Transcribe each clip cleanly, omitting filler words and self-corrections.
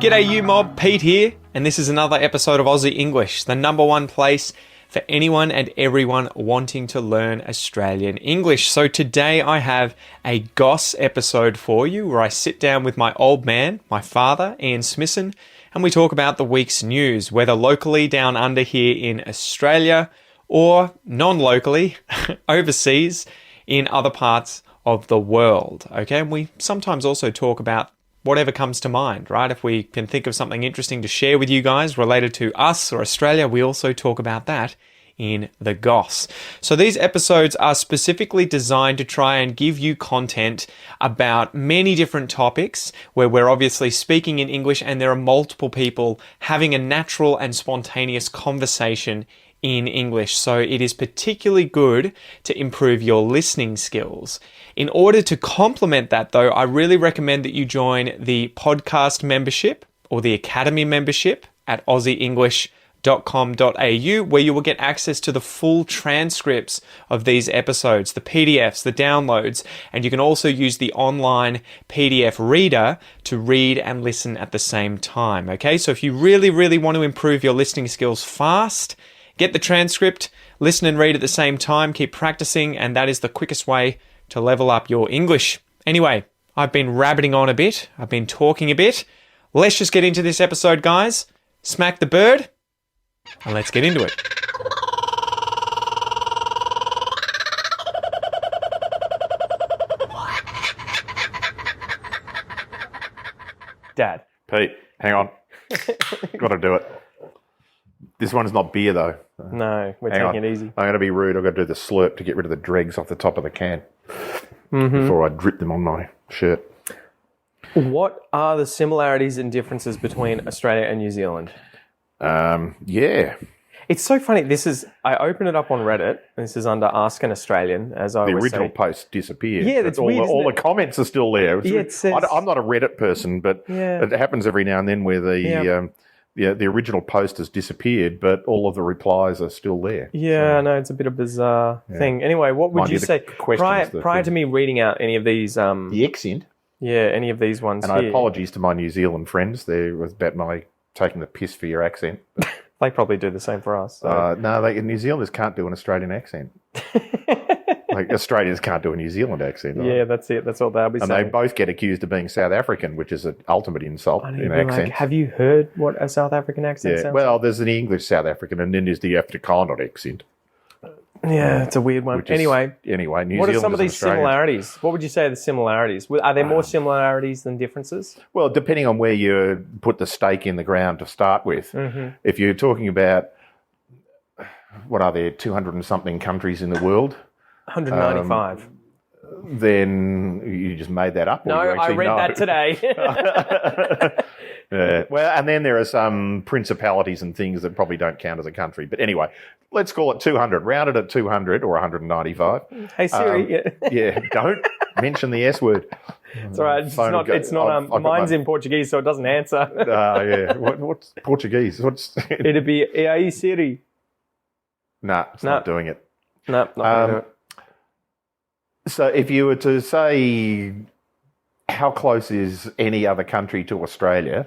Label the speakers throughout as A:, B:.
A: G'day you mob, Pete here, and this is another episode of Aussie English, the number one place for anyone and everyone wanting to learn Australian English. So today I have a Goss episode for you where I sit down with my old man, my father, Ian Smisson, and we talk about the week's news, whether locally down under here in Australia or non-locally overseas in other parts of the world. Okay, and we sometimes also talk about whatever comes to mind, right? If we can think of something interesting to share with you guys related to us or Australia, we also talk about that in the Goss. So these episodes are specifically designed to try and give you content about many different topics where we're obviously speaking in English and there are multiple people having a natural and spontaneous conversation in English. So it is particularly good to improve your listening skills. In order to complement that though, I really recommend that you join the podcast membership or the academy membership at aussieenglish.com.au, where you will get access to the full transcripts of these episodes, the PDFs, the downloads, and you can also use the online PDF reader to read and listen at the same time. Okay, so if you really want to improve your listening skills fast, get the transcript, listen and read at the same time, keep practicing, and that is the quickest way to level up your English. Anyway, I've been rabbiting on a bit. I've been talking a bit. Let's just get into this episode, guys. Smack the bird, and let's get into it. Dad.
B: Pete, hang on. Got to do it. This one's not beer, though.
A: No, we're taking it easy.
B: I'm going to be rude. I've got to do the slurp to get rid of the dregs off the top of the can before I drip them on my shirt.
A: What are the similarities and differences between Australia and New Zealand?
B: Yeah.
A: It's so funny. I opened it up on Reddit. This is under Ask an Australian, as I
B: The
A: always
B: original
A: say.
B: post disappeared.
A: Yeah, that's weird,
B: all
A: isn't
B: the comments are still there.
A: Yeah, it says-
B: I'm not a Reddit person, but it happens every now and then where the original post has disappeared, but all of the replies are still there.
A: Yeah, no, it's a bit of a bizarre thing. Anyway, what would
B: Mind
A: you
B: you, the
A: say
B: questions
A: prior to me reading out any of these?
B: The accent.
A: Yeah, any of these ones.
B: And
A: here.
B: apologies to my New Zealand friends. There was about my taking the piss for your accent.
A: They probably do the same for us. So.
B: No, New Zealanders can't do an Australian accent. Like Australians can't do a New Zealand accent.
A: Yeah, that's it. That's what they'll be saying.
B: And they both get accused of being South African, which is an ultimate insult in accent.
A: Have you heard what a South African accent sounds
B: well, there's an English South African, and then there's the Afrikaner accent.
A: Yeah, it's a weird one. Anyway,
B: New
A: what
B: Zealand
A: are some of these similarities? What would you say are the similarities? Are there more similarities than differences?
B: Well, depending on where you put the stake in the ground to start with. If you're talking about, what are there, 200 and something countries in the world?
A: 195.
B: Then you just made that up?
A: No, I read that today.
B: Well, and then there are some principalities and things that probably don't count as a country. But anyway, let's call it 200. Round it at 200 or 195.
A: Hey Siri.
B: Don't mention the S word.
A: It's all right. It's not. Mine's in Portuguese, so it doesn't answer.
B: What's Portuguese?
A: It'd be Hey Siri.
B: No, it's not doing it.
A: No, not going to do it.
B: So if you were to say how close is any other country to Australia,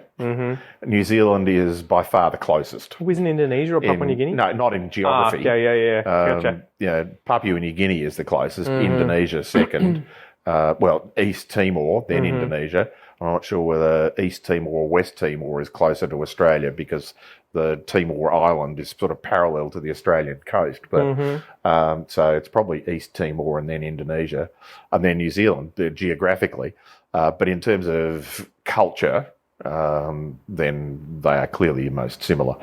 B: New Zealand is by far the closest.
A: Isn't Indonesia or Papua New Guinea?
B: No, not in geography.
A: Yeah. Gotcha.
B: Papua New Guinea is the closest. Indonesia second. East Timor, then Indonesia. I'm not sure whether East Timor or West Timor is closer to Australia because the Timor Island is sort of parallel to the Australian coast. But so it's probably East Timor and then Indonesia and then New Zealand geographically. But in terms of culture, then they are clearly most similar.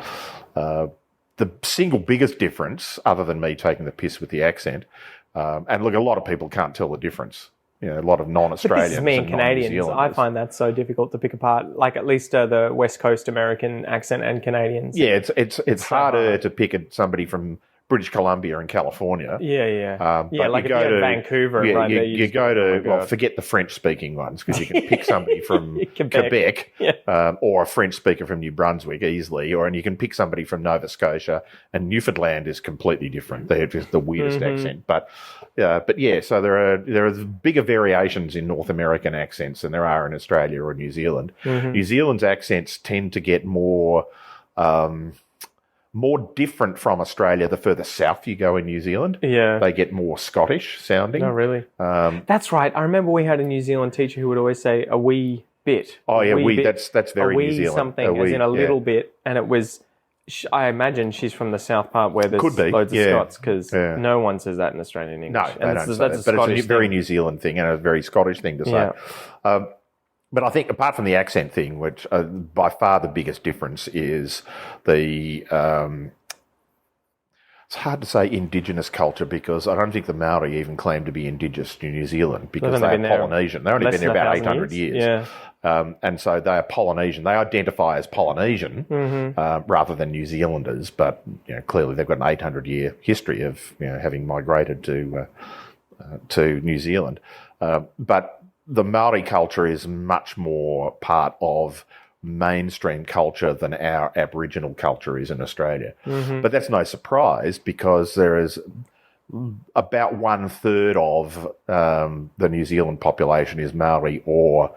B: The single biggest difference, other than me taking the piss with the accent, and look, a lot of people can't tell the difference. A lot of non-Australians.
A: But this is me and Canadians. I find that so difficult to pick apart. Like at least the West Coast American accent and Canadians.
B: Yeah, it's harder to pick at somebody from British Columbia and California.
A: Yeah.
B: But
A: Like
B: you
A: if you
B: go
A: had
B: to
A: Vancouver,
B: yeah,
A: right there,
B: you go
A: oh
B: to
A: my
B: well,
A: God.
B: forget the French-speaking ones because you can pick somebody from
A: Quebec.
B: Quebec, or a French speaker from New Brunswick easily, and you can pick somebody from Nova Scotia. And Newfoundland is completely different. They have just the weirdest accent, but yeah. So there are bigger variations in North American accents than there are in Australia or New Zealand. New Zealand's accents tend to get more different from Australia the further south you go in New Zealand.
A: Yeah.
B: They get more Scottish sounding.
A: No, really? That's right. I remember we had a New Zealand teacher who would always say a wee bit.
B: Oh, yeah,
A: wee bit,
B: that's very
A: a wee
B: New Zealand.
A: something, as in a little bit. And it was, I imagine she's from the south part where there's loads of Scots, because no one says that in Australian English.
B: No, they don't say that. But it's a very New Zealand thing and a very Scottish thing to say.
A: Yeah.
B: But I think apart from the accent thing, which by far the biggest difference is the... it's hard to say indigenous culture because I don't think the Maori even claim to be indigenous to New Zealand because they're Polynesian. They've only been there about 800 years.
A: Yeah.
B: And so they are Polynesian. They identify as Polynesian rather than New Zealanders, but clearly they've got an 800-year history of having migrated to New Zealand. But the Maori culture is much more part of mainstream culture than our Aboriginal culture is in Australia. But that's no surprise because there is about 1/3 of the New Zealand population is Maori or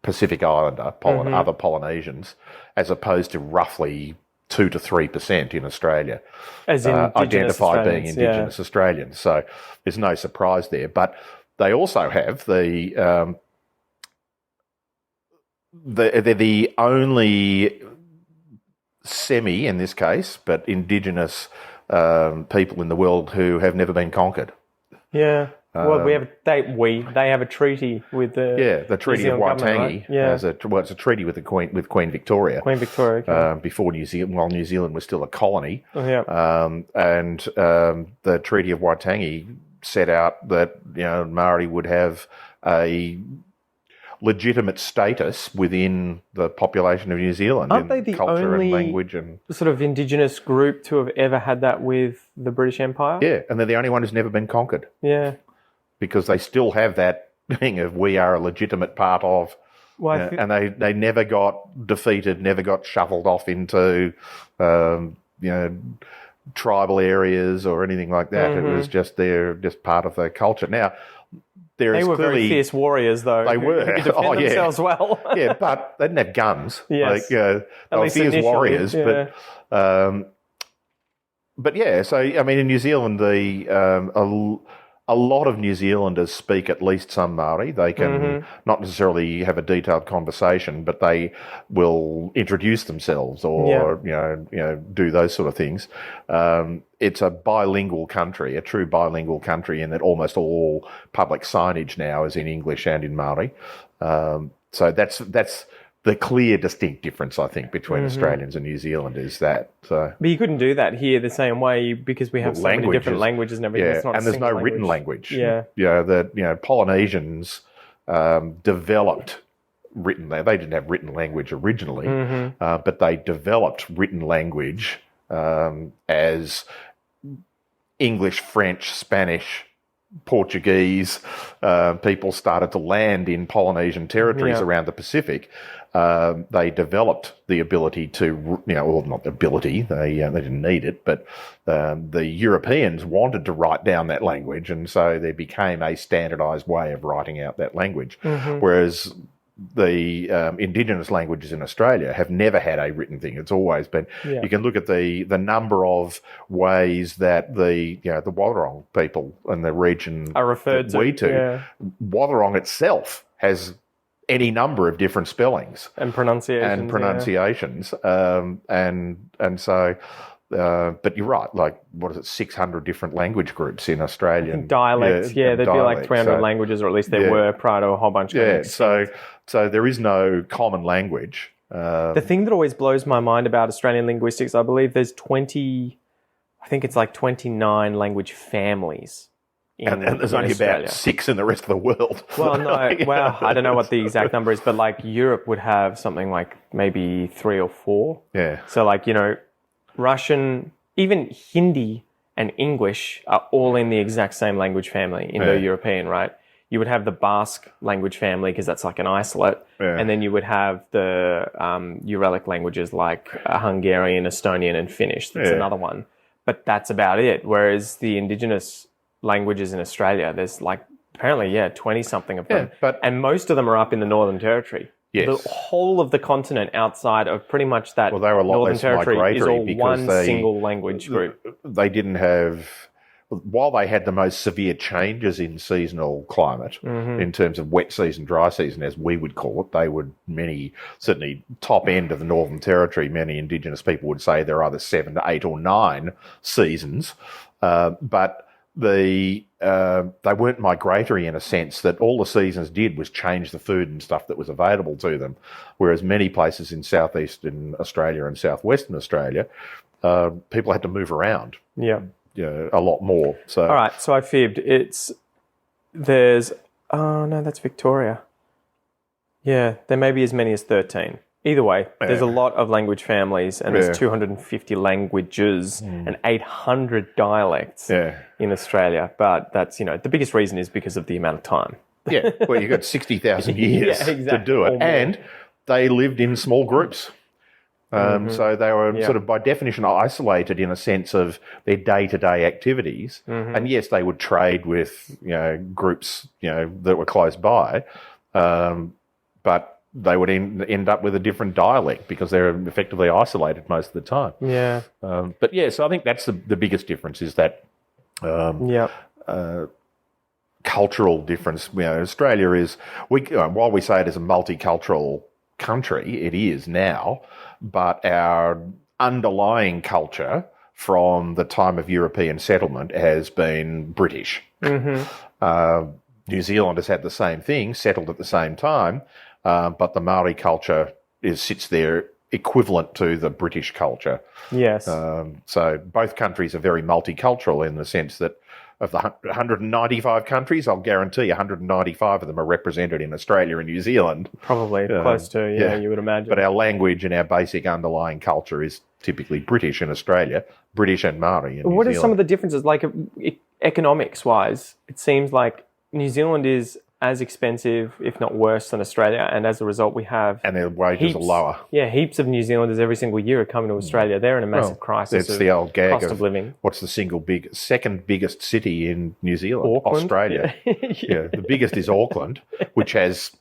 B: Pacific Islander, other Polynesians, as opposed to roughly 2 to 3% in Australia
A: as
B: identify being Indigenous Australians. So there's no surprise there. But they also have they're the only semi, in this case, but Indigenous people in the world who have never been conquered.
A: Yeah. Well, they have a treaty with the
B: Treaty of Waitangi.
A: Right? Yeah.
B: It's a treaty with Queen Victoria.
A: Queen Victoria. Okay.
B: Before New Zealand, while New Zealand was still a colony.
A: Oh, yeah.
B: And the Treaty of Waitangi set out that Maori would have a legitimate status within the population of New Zealand.
A: Aren't they the
B: culture
A: only
B: and language and
A: sort of Indigenous group to have ever had that with the British Empire?
B: Yeah, and they're the only one who's never been conquered.
A: Yeah.
B: Because they still have that thing of we are a legitimate part of, and they never got defeated, never got shuffled off into, tribal areas or anything like that. It was just they're just part of the culture. Now,
A: they were very fierce warriors, though.
B: They were.
A: Who could defend themselves well.
B: Yeah, but they didn't have guns.
A: Yes.
B: They were fierce warriors, but yeah. So I mean, in New Zealand, a lot of New Zealanders speak at least some Maori. They can not necessarily have a detailed conversation, but they will introduce themselves or do those sort of things. It's a bilingual country, a true bilingual country, in that almost all public signage now is in English and in Maori. So that's the clear, distinct difference, I think, between Australians and New Zealand is that. So.
A: But you couldn't do that here the same way because we have so many different languages and everything.
B: Yeah,
A: it's not
B: and there's no written language.
A: Yeah.
B: Polynesians developed written. They didn't have written language originally, but they developed written language as English, French, Spanish, Portuguese people started to land in Polynesian territories around the Pacific. They developed the ability to, well, not the ability, they didn't need it, but the Europeans wanted to write down that language, and so there became a standardised way of writing out that language. Whereas the Indigenous languages in Australia have never had a written thing. It's always been. You can look at the number of ways that the Wathaurong people in the region
A: are referred to.
B: Wathaurong itself has any number of different spellings
A: and pronunciations.
B: And so. But you're right, like, what is it, 600 different language groups in Australian
A: dialects. There'd be like 300 languages, or at least there were prior to a whole bunch.
B: So there is no common language.
A: The thing that always blows my mind about Australian linguistics, I believe there's 29 language families.
B: And there's only
A: Australia.
B: about 6 in the rest of the world.
A: Well, no, well, I don't know what the exact number is, but like Europe would have something like maybe 3 or 4.
B: Yeah.
A: So like, Russian,
C: even Hindi and English are all in the exact same language family, Indo-European, right? You would have the Basque language family because that's like an isolate.
B: Yeah.
C: And then you would have the Uralic languages like Hungarian, Estonian, and Finnish. That's another one. But that's about it. Whereas the indigenous languages in Australia, there's like apparently, 20-something of them. And most of them are up in the Northern Territory.
B: Yes.
C: The whole of the continent outside of pretty much that
B: they were a lot
C: Northern
B: less
C: Territory is
B: migratory
C: all
B: because
C: one single language group.
B: They didn't have, while they had the most severe changes in seasonal climate, in terms of wet season, dry season, as we would call it, they would, certainly top end of the Northern Territory, many Indigenous people would say there are either 7 to 8 or 9 seasons, but they weren't migratory in a sense that all the seasons did was change the food and stuff that was available to them, whereas many places in southeastern Australia and southwestern Australia, people had to move around a lot more. So
C: all right, so I fibbed. That's Victoria. Yeah, there may be as many as 13. Either way, there's a lot of language families, and there's 250 languages and 800 dialects in Australia. But that's, the biggest reason is because of the amount of time.
B: Well, you've got 60,000 years to do it. And they lived in small groups. So they were sort of by definition isolated in a sense of their day-to-day activities. And yes, they would trade with, groups, that were close by. But they would end up with a different dialect because they're effectively isolated most of the time.
C: Yeah.
B: So I think that's the biggest difference is that cultural difference. Australia is, while we say it is a multicultural country, it is now, but our underlying culture from the time of European settlement has been British. New Zealand has had the same thing, settled at the same time, but the Maori culture sits there equivalent to the British culture.
C: Yes.
B: So both countries are very multicultural in the sense that of the 195 countries, I'll guarantee 195 of them are represented in Australia and New Zealand.
C: Probably close to, you would imagine.
B: But our language and our basic underlying culture is typically British in Australia, British and Maori in New Zealand.
C: What are some of the differences? Like economics-wise, it seems like New Zealand is as expensive, if not worse, than Australia, and as a result, we have
B: and their wages are lower.
C: Yeah, heaps of New Zealanders every single year are coming to Australia. They're in a massive crisis.
B: It's the old gag
C: cost of living.
B: What's the second biggest city in New Zealand?
C: Auckland?
B: Australia. The biggest is Auckland, which has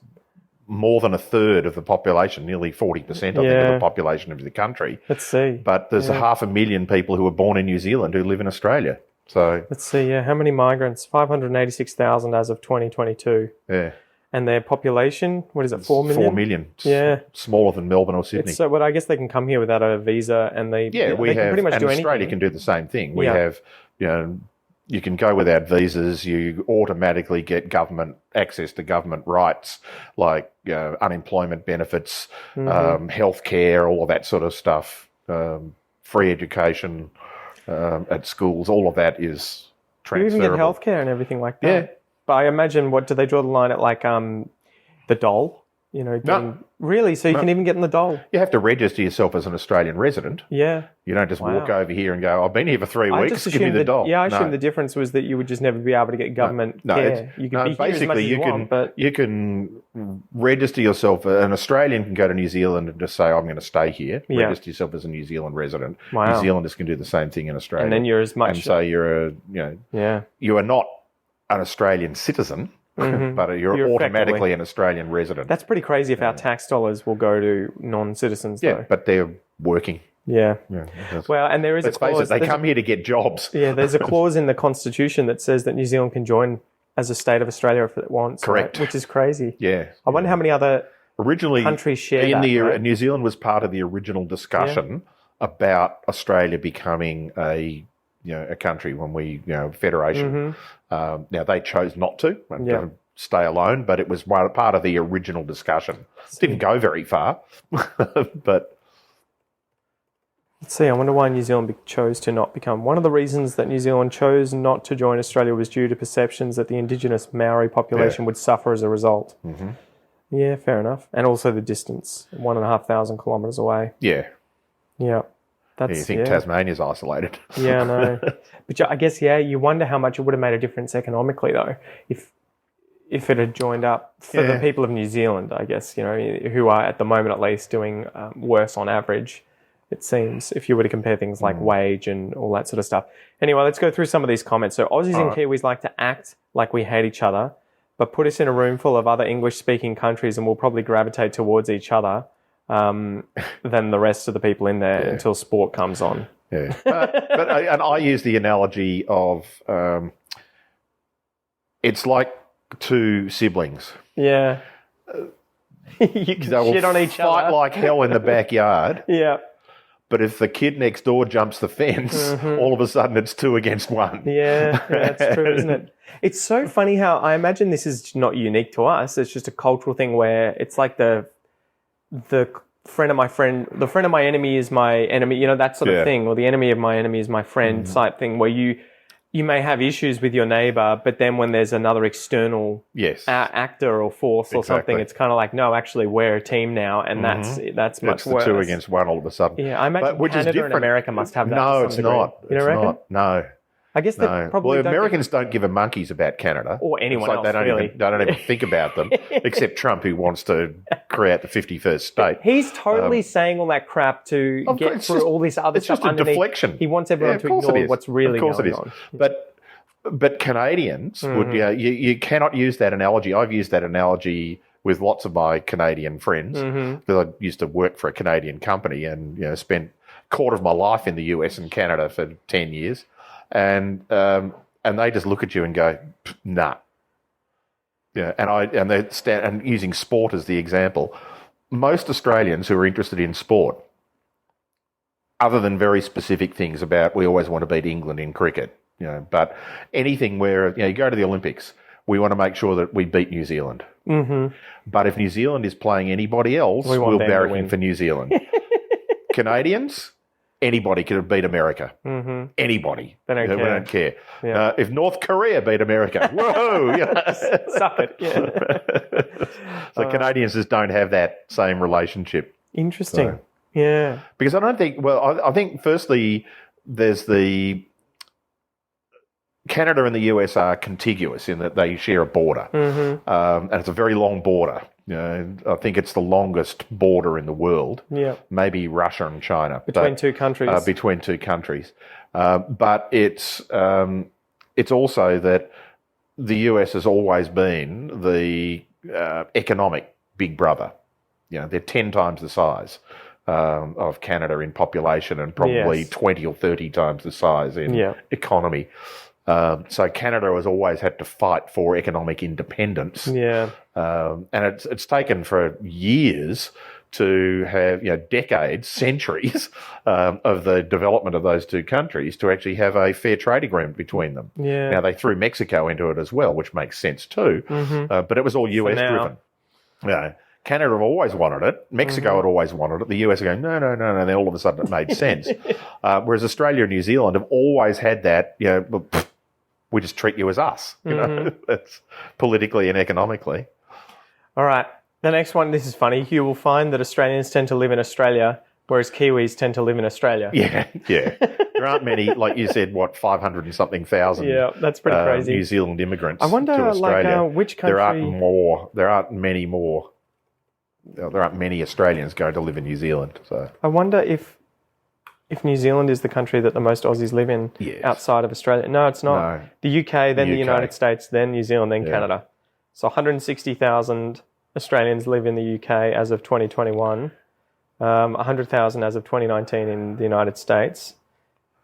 B: more than a third of the population, nearly 40%, I think, of the population of the country.
C: Let's see.
B: But there's 500,000 people who are born in New Zealand who live in Australia. So
C: let's see, how many migrants? 586,000 as of 2022.
B: Yeah.
C: And their population, what is it, 4 million?
B: 4 million.
C: Yeah.
B: Smaller than Melbourne or Sydney.
C: So, but I guess they can come here without a visa and they can pretty much do anything.
B: Australia can do the same thing. We have, you can go without visas, you automatically get access to government rights like unemployment benefits, healthcare, all of that sort of stuff, free education. At schools, all of that is transferable.
C: You even get healthcare and everything like that.
B: Yeah.
C: But I imagine, do they draw the line at like the dole? Really? So you can even get in the dole?
B: You have to register yourself as an Australian resident.
C: Yeah.
B: You don't just walk over here and go, I've been here for 3 weeks, give me the dole.
C: Yeah, I assume the difference was that you would just never be able to get government care. You can be here as much as you want, but
B: you can register yourself. An Australian can go to New Zealand and just say, I'm going to stay here. Register yourself as a New Zealand resident.
C: Wow.
B: New Zealanders can do the same thing in Australia.
C: And then you're as much...
B: And so you are not an Australian citizen, but you're automatically an Australian resident.
C: That's pretty crazy if our tax dollars will go to non-citizens, though.
B: Yeah, but they're working.
C: Yeah. Well, and there is a clause...
B: Let's face it, they come here to get jobs.
C: Yeah, there's a clause in the Constitution that says that New Zealand can join as a state of Australia if it wants.
B: Correct.
C: Right? Which is crazy.
B: Yeah.
C: I wonder how many other countries share that.
B: New Zealand was part of the original discussion about Australia becoming a country when we, federation. Now, they chose not to stay alone, but it was part of the original discussion. Didn't go very far, but...
C: Let's see, I wonder why New Zealand chose to not become. One of the reasons that New Zealand chose not to join Australia was due to perceptions that the indigenous Maori population would suffer as a result. Yeah, fair enough. And also the distance, 1,500 kilometres away.
B: Yeah.
C: Yeah. That's
B: You think Tasmania's isolated.
C: Yeah, I know. But I guess, you wonder how much it would have made a difference economically, though, if it had joined up for the people of New Zealand, I guess, who are at the moment at least doing worse on average, it seems, if you were to compare things like wage and all that sort of stuff. Anyway, let's go through some of these comments. So Aussies and Kiwis like to act like we hate each other, but put us in a room full of other English-speaking countries and we'll probably gravitate towards each other than the rest of the people in there until sport comes on.
B: Yeah, and I use the analogy of it's like two siblings.
C: Yeah. You can shit on each
B: fight
C: other.
B: like hell in the backyard.
C: Yeah.
B: But if the kid next door jumps the fence, all of a sudden it's 2 against 1.
C: Yeah, that's true, isn't it? It's so funny how I imagine this is not unique to us. It's just a cultural thing where it's like the friend of my enemy is my enemy, that sort of thing, or the enemy of my enemy is my friend type thing, where you may have issues with your neighbor, but then when there's another external actor or force or something, it's kind of like, no, actually we're a team now, and that's much worse.
B: It's the 2 against 1 all of a sudden.
C: Yeah, I imagine Canada and America must have that.
B: No,
C: to
B: it's
C: some degree.
B: not.
C: You don't reckon?
B: Not. No.
C: I guess they probably
B: Americans don't give a monkeys about Canada.
C: Or anyone else,
B: they don't
C: really.
B: They don't even think about them, except Trump, who wants to create the 51st state.
C: He's totally saying all that crap to get through all this other stuff.
B: It's just a deflection.
C: He wants everyone to ignore what's really going on.
B: But Canadians would, you cannot use that analogy. I've used that analogy with lots of my Canadian friends because I used to work for a Canadian company and spent a quarter of my life in the US and Canada for 10 years. And they just look at you and go, nah. Yeah, and using sport as the example, most Australians who are interested in sport, other than very specific things about we always want to beat England in cricket, but anything where you go to the Olympics, we want to make sure that we beat New Zealand. Mm-hmm. But if New Zealand is playing anybody else, we'll barrack in for New Zealand. Canadians, anybody could have beat America. Mm-hmm. Anybody.
C: They don't care.
B: We don't care. Yeah. If North Korea beat America, whoa!
C: Suck it. Yeah.
B: So Canadians just don't have that same relationship.
C: Interesting. Yeah.
B: Because I don't think, I think firstly, there's Canada and the US are contiguous in that they share a border. Mm-hmm. And it's a very long border. I think it's the longest border in the world. Yeah, maybe Russia and China
C: between two countries.
B: Between two countries, but it's also that the US has always been the economic big brother. They're 10 times the size of Canada in population and probably 20 or 30 times the size in economy. So Canada has always had to fight for economic independence. Yeah, and it's taken for years to have decades, centuries of the development of those two countries to actually have a fair trade agreement between them. Yeah. Now they threw Mexico into it as well, which makes sense too. Mm-hmm. But it was all US driven. Yeah. Canada have always wanted it. Mexico had always wanted it. The US are going, no. And then all of a sudden it made sense. Whereas Australia and New Zealand have always had that, we just treat you as us, That's politically and economically. All
C: right. The next one, this is funny. You will find that Australians tend to live in Australia, whereas Kiwis tend to live in Australia.
B: Yeah. There aren't many, like you said, 500 and something thousand.
C: Yeah, that's pretty crazy.
B: New Zealand immigrants.
C: I wonder,
B: to Australia.
C: Which country?
B: There aren't more. There aren't many more. There aren't many Australians going to live in New Zealand. So
C: I wonder if New Zealand is the country that the most Aussies live in outside of Australia. No, it's not. No. The UK, then the United States, then New Zealand, then Canada. So 160,000 Australians live in the UK as of 2021, 100,000 as of 2019 in the United States,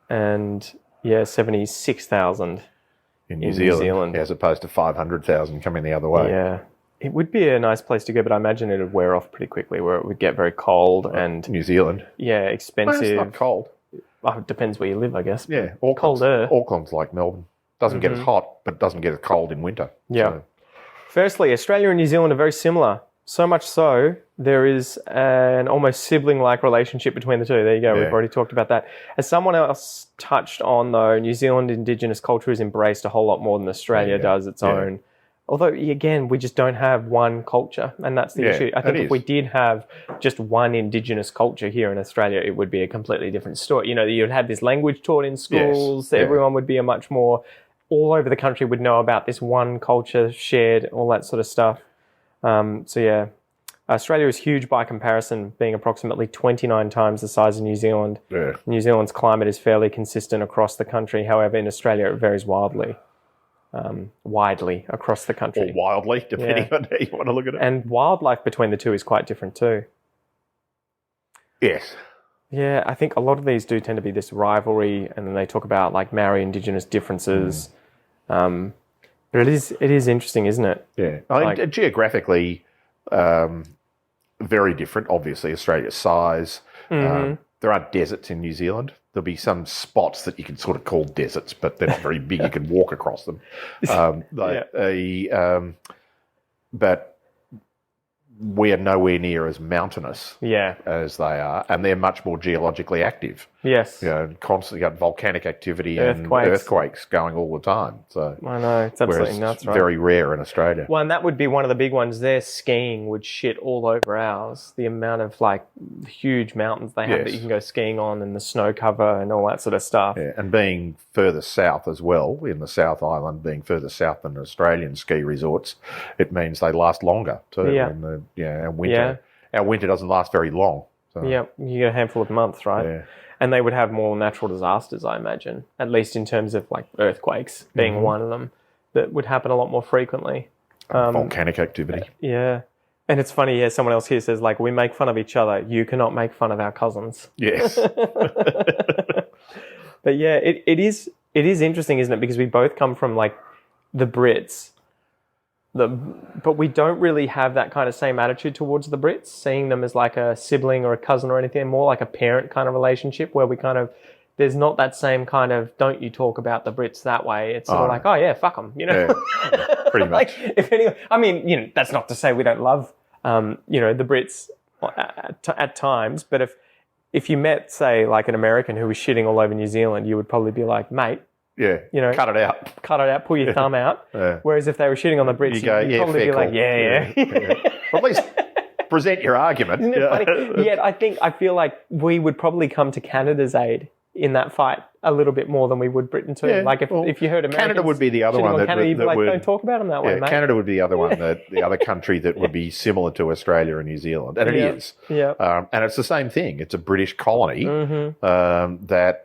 C: and 76,000
B: in New Zealand, as opposed to 500,000 coming the other way.
C: Yeah. It would be a nice place to go, but I imagine it would wear off pretty quickly, where it would get very cold and...
B: New Zealand?
C: Yeah, expensive.
B: Well, it's not cold.
C: Well, it depends where you live, I guess.
B: Yeah,
C: colder.
B: Auckland's like Melbourne. Doesn't get as hot, but doesn't get as cold in winter.
C: Yeah. So. Firstly, Australia and New Zealand are very similar. So much so, there is an almost sibling-like relationship between the two. There you go, we've already talked about that. As someone else touched on, though, New Zealand Indigenous culture is embraced a whole lot more than Australia does its own. Although, again, we just don't have one culture, and that's the issue. I think if we did have just one Indigenous culture here in Australia, it would be a completely different story. You'd have this language taught in schools. Yes. Everyone would be a much more, all over the country would know about this one culture shared, all that sort of stuff. Australia is huge by comparison, being approximately 29 times the size of New Zealand.
B: Yeah.
C: New Zealand's climate is fairly consistent across the country. However, in Australia, it varies widely across the country.
B: Or wildly, depending on how you want to look at it.
C: And wildlife between the two is quite different too.
B: Yes.
C: Yeah, I think a lot of these do tend to be this rivalry, and then they talk about like Maori Indigenous differences. But it is interesting, isn't it?
B: Yeah. I mean, geographically, very different, obviously. Australia's size. There aren't deserts in New Zealand. There'll be some spots that you can sort of call deserts, but they're very big. You can walk across them. But we are nowhere near as mountainous as they are, and they're much more geologically active.
C: Yes.
B: Constantly got volcanic activity and earthquakes going all the time. So
C: I know, it's absolutely nuts, right?
B: Very rare in Australia.
C: Well, and that would be one of the big ones there. Skiing would shit all over ours. The amount of like huge mountains they have that you can go skiing on, and the snow cover and all that sort of stuff.
B: Yeah, and being further south as well, in the South Island, being further south than Australian ski resorts, it means they last longer too.
C: Yeah.
B: And winter. Our winter doesn't last very long. So.
C: Yeah, you get a handful of months, right?
B: Yeah.
C: And they would have more natural disasters, I imagine, at least in terms of like earthquakes being one of them, that would happen a lot more frequently.
B: Volcanic activity.
C: Yeah. And it's funny, someone else here says, like, we make fun of each other. You cannot make fun of our cousins.
B: Yes.
C: But yeah, it is interesting, isn't it? Because we both come from like the Brits. But we don't really have that kind of same attitude towards the Brits, seeing them as like a sibling or a cousin or anything, more like a parent kind of relationship where we kind of, there's not that same kind of, don't you talk about the Brits that way. It's sort of like, oh yeah, fuck them,
B: Yeah, pretty much.
C: Like, if anyone, I mean, that's not to say we don't love, the Brits at times, but if you met, say, like an American who was shitting all over New Zealand, you would probably be like, mate,
B: yeah, cut it out.
C: Pull your thumb out. Yeah. Whereas if they were shitting on the Brits, you'd probably be like, yeah.
B: Well, at least present your argument.
C: Isn't it funny? Yet I feel like we would probably come to Canada's aid in that fight a little bit more than we would Britain too.
B: Yeah,
C: like if you heard Americans,
B: Canada would be the other one that
C: Canada, you'd be like,
B: would,
C: don't talk about them that way, mate.
B: Canada would be the other one, the other country that would be similar to Australia and New Zealand, and it is.
C: Yeah.
B: And it's the same thing. It's a British colony that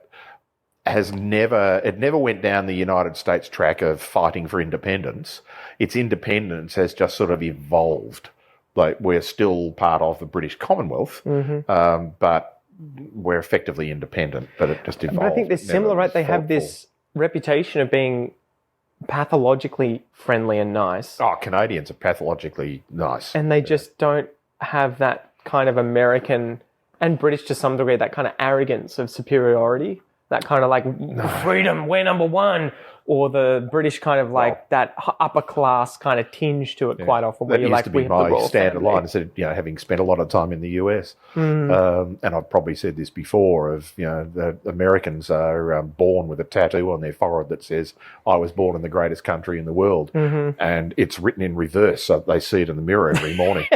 B: never went down the United States track of fighting for independence. Its independence has just sort of evolved. Like, we're still part of the British Commonwealth, but we're effectively independent, but it just evolved.
C: But I think they're similar, right? They have this reputation of being pathologically friendly and nice.
B: Oh, Canadians are pathologically nice.
C: And they just don't have that kind of American, and British to some degree, that kind of arrogance of superiority. That kind of like, freedom, we're number one. Or the British kind of like that upper class kind of tinge to it quite often. Where
B: that
C: you're
B: used to be my standard line. I said, having spent a lot of time in the US, and I've probably said this before, of, the Americans are born with a tattoo on their forehead that says, I was born in the greatest country in the world. And it's written in reverse, so they see it in the mirror every morning.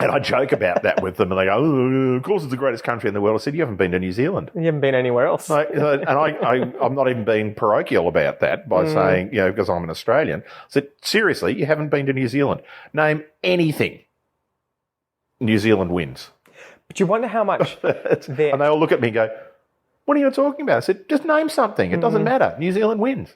B: And I joke about that with them, and they go, oh, of course it's the greatest country in the world. I said, you haven't been to New Zealand.
C: You haven't been anywhere else.
B: And I'm not even being parochial about that by saying, because I'm an Australian. I said, seriously, you haven't been to New Zealand. Name anything. New Zealand wins.
C: But you wonder how much...
B: And they all look at me and go, what are you talking about? I said, just name something. It doesn't matter. New Zealand wins.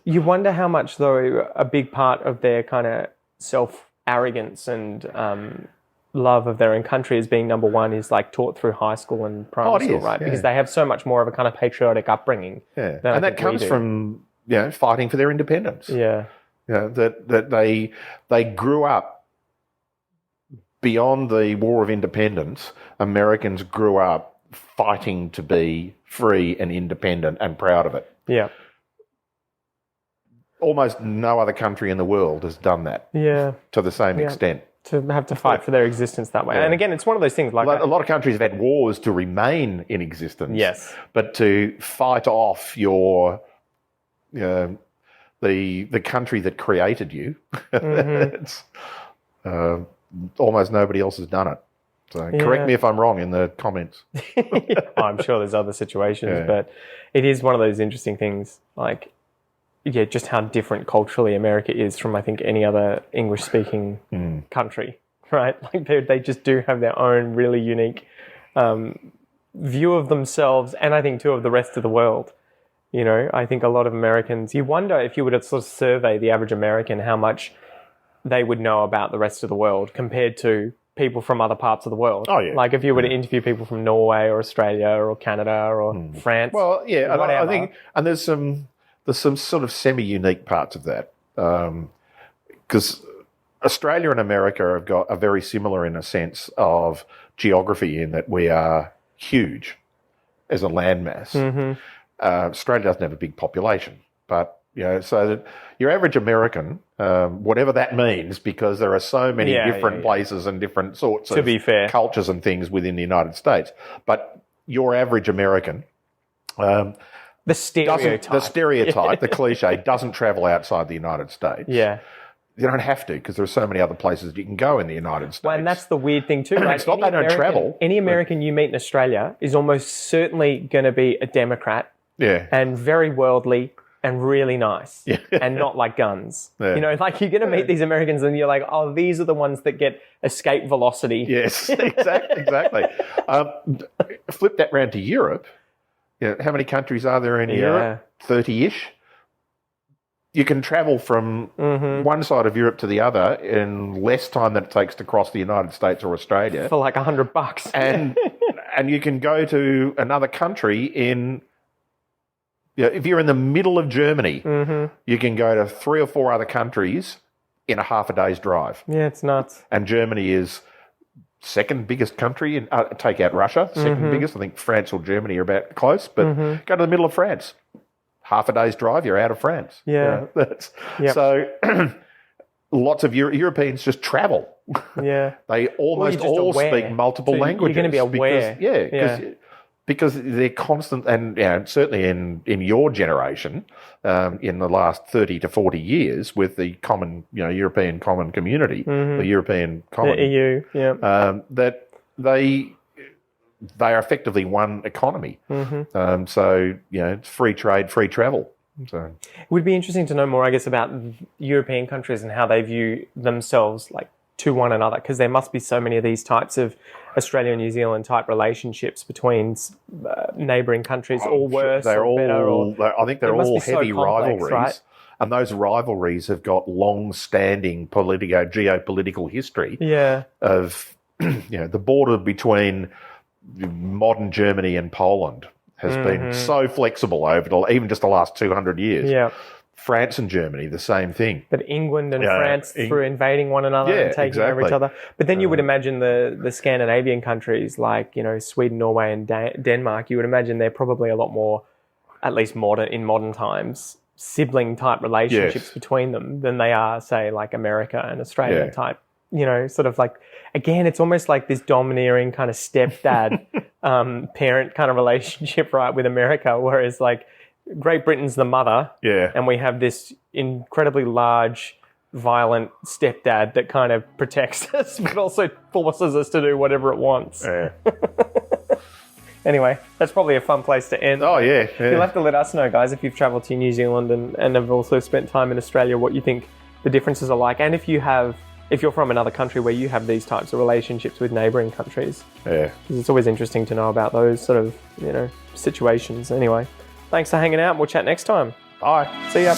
C: You wonder how much, though, a big part of their kind of self-arrogance and love of their own country as being number one is like taught through high school and primary school, right? Yeah. Because they have so much more of a kind of patriotic upbringing.
B: Yeah, and that comes from fighting for their independence.
C: Yeah,
B: that they grew up beyond the War of Independence. Americans grew up fighting to be free and independent and proud of it.
C: Yeah.
B: Almost no other country in the world has done that.
C: Yeah.
B: To the same extent.
C: To have to fight for their existence that way. Yeah. And again, it's one of those things like...
B: A lot of countries have had wars to remain in existence.
C: Yes.
B: But to fight off your... the the country that created you. It's, almost nobody else has done it. So correct me if I'm wrong in the comments.
C: I'm sure there's other situations, but it is one of those interesting things, like, just how different culturally America is from, I think, any other English-speaking country, right? Like, they just do have their own really unique view of themselves, and I think, too, of the rest of the world. You know, I think a lot of Americans, you wonder if you were to sort of survey the average American how much they would know about the rest of the world compared to people from other parts of the world.
B: Oh, yeah.
C: Like if you were to interview people from Norway or Australia or Canada or France.
B: Well, yeah,
C: whatever.
B: I think, and there's some sort of semi-unique parts of that, because Australia and America are very similar in a sense of geography, in that we are huge as a landmass. Australia doesn't have a big population, but so that your average American, whatever that means, because there are so many different places and different sorts of cultures and things within the United States. But your average American,
C: the
B: stereotype, the cliche, doesn't travel outside the United States.
C: Yeah.
B: You don't have to, because there are so many other places you can go in the United States.
C: Well, and that's the weird thing too, right?
B: It's not they don't travel.
C: Any American you meet in Australia is almost certainly going to be a Democrat.
B: Yeah.
C: And very worldly and really nice. Yeah. And not like guns. Yeah. You know, like you're going to meet these Americans and you're like, oh, these are the ones that get escape velocity.
B: Yes, exactly. Flip that round to Europe. How many countries are there in Europe? 30-ish. You can travel from one side of Europe to the other in less time than it takes to cross the United States or Australia.
C: For like $100.
B: And you can go to another country in... if you're in the middle of Germany, you can go to 3 or 4 other countries in a half a day's drive.
C: Yeah, it's nuts.
B: And Germany is second biggest country, in, take out Russia, second biggest. I think France or Germany are about close, but go to the middle of France. Half a day's drive, you're out of France.
C: Yeah.
B: So lots of Europeans just travel.
C: Yeah.
B: They almost all speak multiple languages.
C: You're going to be aware.
B: Because they're constant, and certainly in your generation, in the last 30 to 40 years, with the common, European common community, the European common,
C: the EU,
B: that they are effectively one economy. So it's free trade, free travel. So
C: it would be interesting to know more, I guess, about European countries and how they view themselves, like, to one another, because there must be so many of these types of Australia and New Zealand type relationships between neighbouring countries, all worse or better.
B: I think they're all heavy rivalries,
C: right?
B: And those rivalries have got long-standing geopolitical history.
C: Yeah.
B: Of the border between modern Germany and Poland has been so flexible over even just the last 200 years.
C: Yeah.
B: France and Germany, the same thing.
C: But England and France through invading one another and taking over each other. But then you would imagine the Scandinavian countries like, Sweden, Norway and Denmark, you would imagine they're probably a lot more, at least in modern times, sibling-type relationships between them than they are, say, like America and Australia type. Sort of like, again, it's almost like this domineering kind of stepdad parent kind of relationship, right, with America, whereas like Great Britain's the mother, and we have this incredibly large, violent stepdad that kind of protects us, but also forces us to do whatever it wants.
B: Yeah.
C: Anyway, that's probably a fun place to end.
B: Oh, yeah.
C: You'll have to let us know, guys, if you've travelled to New Zealand and have also spent time in Australia, what you think the differences are like, and if you're from another country where you have these types of relationships with neighbouring countries.
B: Yeah.
C: Because it's always interesting to know about those sort of, situations. Anyway. Thanks for hanging out. We'll chat next time.
B: Bye.
C: See ya.